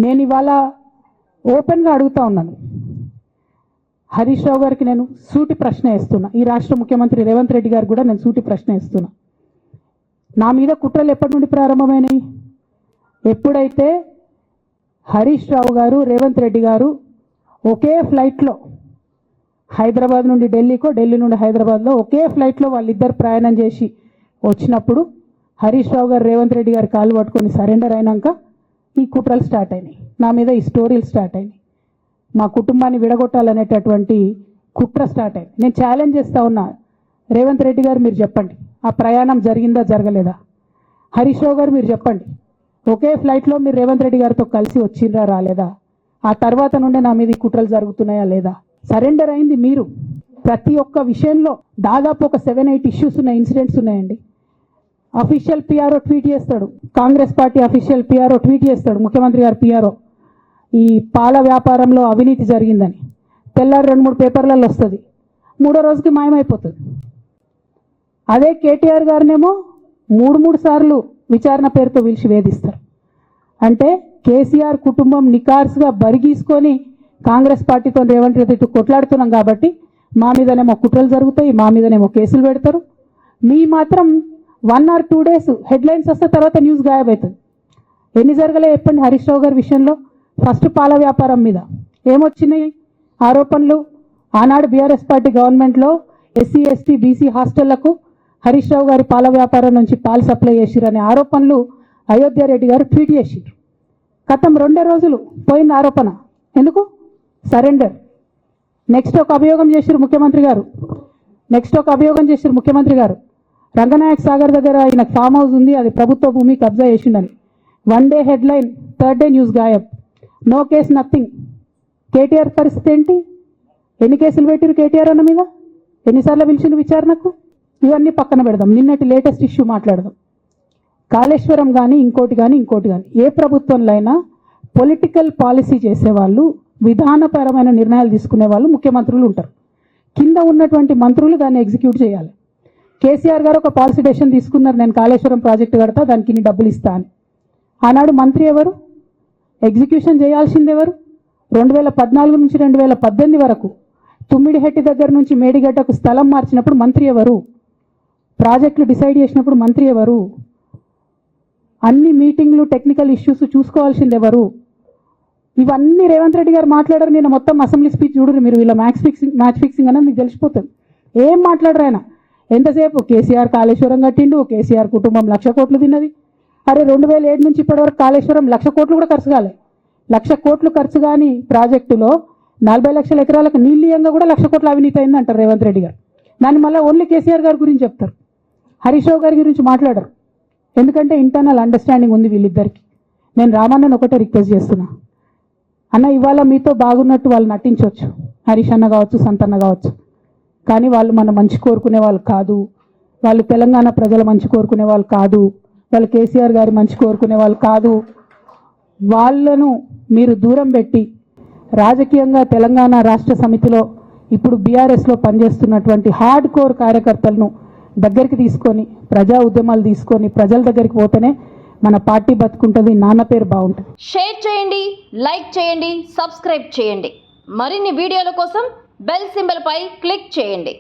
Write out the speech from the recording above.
నేను ఇవాళ ఓపెన్గా అడుగుతా ఉన్నాను, హరీష్ రావు గారికి నేను సూటి ప్రశ్న వేస్తున్నా, ఈ రాష్ట్ర ముఖ్యమంత్రి రేవంత్ రెడ్డి గారు కూడా నేను సూటి ప్రశ్న వేస్తున్నా. నా మీద కుట్రలు ఎప్పటి నుండి ప్రారంభమైనాయి? ఎప్పుడైతే హరీష్ రావు గారు రేవంత్ రెడ్డి గారు ఒకే ఫ్లైట్లో హైదరాబాద్ నుండి ఢిల్లీకో, ఢిల్లీ నుండి హైదరాబాద్లో ఒకే ఫ్లైట్లో వాళ్ళిద్దరు ప్రయాణం చేసి వచ్చినప్పుడు హరీష్ రావు గారు రేవంత్ రెడ్డి గారు కాలు పట్టుకొని సరెండర్ అయినాక ఈ కుట్రలు స్టార్ట్ అయినాయి, నా మీద ఈ స్టోరీలు స్టార్ట్ అయినాయి, మా కుటుంబాన్ని విడగొట్టాలనేటటువంటి కుట్ర స్టార్ట్ అయింది. నేను ఛాలెంజ్ చేస్తా ఉన్నా, రేవంత్ రెడ్డి గారు మీరు చెప్పండి, ఆ ప్రయాణం జరిగిందా జరగలేదా? హరీష్ రావు గారు మీరు చెప్పండి, ఒకే ఫ్లైట్లో మీరు రేవంత్ రెడ్డి గారితో కలిసి వచ్చిండ్రా రాలేదా? ఆ తర్వాత నుండే నా మీద ఈ కుట్రలు జరుగుతున్నాయా లేదా? సరెండర్ అయింది మీరు. ప్రతి ఒక్క విషయంలో దాదాపు ఒక 7-8 ఇష్యూస్ ఉన్నాయి, ఇన్సిడెంట్స్ ఉన్నాయండి. అఫీషియల్ పిఆర్ఓ ట్వీట్ చేస్తాడు, Congress party official PRO tweet చేస్తాడు, ముఖ్యమంత్రి గారు పిఆర్ఓ, ఈ పాల వ్యాపారంలో అవినీతి జరిగిందని. తెల్లారి 2-3 పేపర్లలో వస్తుంది, 3వ రోజుకి మాయమైపోతుంది. అదే కేటీఆర్ గారినేమో 3 సార్లు విచారణ పేరుతో పిలిచి వేధిస్తారు. అంటే కేసీఆర్ కుటుంబం నికార్స్గా బరిగీసుకొని కాంగ్రెస్ పార్టీతో రేవంత్ రెడ్డి కొట్లాడుతున్నాం కాబట్టి మా మీదనేమో కుట్రలు జరుగుతాయి, మా మీదనేమో కేసులు పెడతారు. మీ మాత్రం 1 or 2 days హెడ్లైన్స్ వస్తే తర్వాత న్యూస్ గాయబవుతుంది. ఎన్ని జరగలే చెప్పండి హరీష్ రావు గారి విషయంలో? ఫస్ట్ పాల వ్యాపారం మీద ఏమొచ్చినాయి ఆరోపణలు? ఆనాడు బీఆర్ఎస్ పార్టీ గవర్నమెంట్లో SC ST BC హాస్టళ్లకు Harish Rao గారి పాల వ్యాపారం నుంచి పాలు సప్లై చేసిరనే ఆరోపణలు అయోధ్య రెడ్డి గారు ట్వీట్ చేసిరు. గతం 2 రోజులు పోయింది ఆరోపణ. ఎందుకు? సరెండర్. నెక్స్ట్ ఒక అభియోగం చేసిరు ముఖ్యమంత్రి గారు, రంగనాయక్ సాగర్ దగ్గర ఆయన ఫామ్ హౌస్ ఉంది, అది ప్రభుత్వ భూమి, కబ్జా చేసిండని. 1 day headline, 3rd day news గాయబ్. No case, nothing. కేటీఆర్ పరిస్థితి ఏంటి? ఎన్ని కేసులు పెట్టిరు కేటీఆర్ అన్న మీద? ఎన్నిసార్లు పిలిచిండు విచారణకు? ఇవన్నీ పక్కన పెడదాం, నిన్నటి లేటెస్ట్ ఇష్యూ మాట్లాడదాం. కాళేశ్వరం కానీ ఇంకోటి కానీ ఏ ప్రభుత్వంలో అయినా పొలిటికల్ పాలసీ చేసేవాళ్ళు, విధానపరమైన నిర్ణయాలు తీసుకునే వాళ్ళు ముఖ్యమంత్రులు ఉంటారు. కింద ఉన్నటువంటి మంత్రులు దాన్ని ఎగ్జిక్యూట్ చేయాలి. కేసీఆర్ గారు ఒక పాలసీ డెసిషన్ తీసుకున్నారు, నేను కాళేశ్వరం ప్రాజెక్టు కడతా, దానికి ఇన్ని డబ్బులు ఇస్తా అని. ఆనాడు మంత్రి ఎవరు? ఎగ్జిక్యూషన్ చేయాల్సింది ఎవరు? 2014 నుంచి 2018 వరకు తుమ్మిడిహెట్టి దగ్గర నుంచి మేడిగడ్డకు స్థలం మార్చినప్పుడు మంత్రి ఎవరు? ప్రాజెక్టులు డిసైడ్ చేసినప్పుడు మంత్రి ఎవరు? అన్ని మీటింగ్లు, టెక్నికల్ ఇష్యూస్ చూసుకోవాల్సింది ఎవరు? ఇవన్నీ రేవంత్ రెడ్డి గారు మాట్లాడారు. నేను మొత్తం అసెంబ్లీ స్పీచ్ చూడరు మీరు, ఇలా మ్యాచ్ ఫిక్సింగ్ అనేది మీకు తెలిసిపోతుంది. ఏం మాట్లాడరు ఆయన. ఎంతసేపు కేసీఆర్ కాళేశ్వరం కట్టిండు, కేసీఆర్ కుటుంబం 1,00,000 కోట్లు తిన్నది. అరే 2007 నుంచి ఇప్పటివరకు కాళేశ్వరం 1,00,000 కోట్లు కూడా ఖర్చు కాలే. 1,00,000 కోట్లు ఖర్చు కాని ప్రాజెక్టులో 40 లక్షల ఎకరాలకు నీళ్ళియంగా కూడా 1,00,000 కోట్ల అవినీతి అయింది అంటారు రేవంత్ రెడ్డి గారు. దాన్ని మళ్ళీ ఓన్లీ కేసీఆర్ గారి గురించి చెప్తారు, హరీష్ రావు గారి గురించి మాట్లాడరు. ఎందుకంటే ఇంటర్నల్ అండర్స్టాండింగ్ ఉంది వీళ్ళిద్దరికి. నేను రామన్నను ఒకటే రిక్వెస్ట్ చేస్తున్నా, అన్న ఇవాళ మీతో బాగున్నట్టు వాళ్ళు నటించవచ్చు, హరీష్ అన్న కావచ్చు, సంతన్న కావచ్చు, కానీ వాళ్ళు మన మంచి కోరుకునే వాళ్ళు కాదు, వాళ్ళు తెలంగాణ ప్రజల మంచి కోరుకునే వాళ్ళు కాదు, వాళ్ళు కేసీఆర్ గారి మంచి కోరుకునే వాళ్ళు కాదు. వాళ్ళను మీరు దూరం పెట్టి రాజకీయంగా తెలంగాణ రాష్ట్ర సమితిలో ఇప్పుడు బీఆర్ఎస్లో పనిచేస్తున్నటువంటి హార్డ్ కోర్ కార్యకర్తలను దగ్గరికి తీసుకొని, ప్రజా ఉద్యమాలు తీసుకొని ప్రజల దగ్గరికి పోతేనే మన పార్టీ బతుకుంటుంది, నాన్న పేరు బాగుంటుంది. షేర్ చేయండి, లైక్ చేయండి, సబ్స్క్రైబ్ చేయండి. మరిన్ని వీడియోల కోసం బెల్ సింబల్ పై క్లిక్ చేయండి.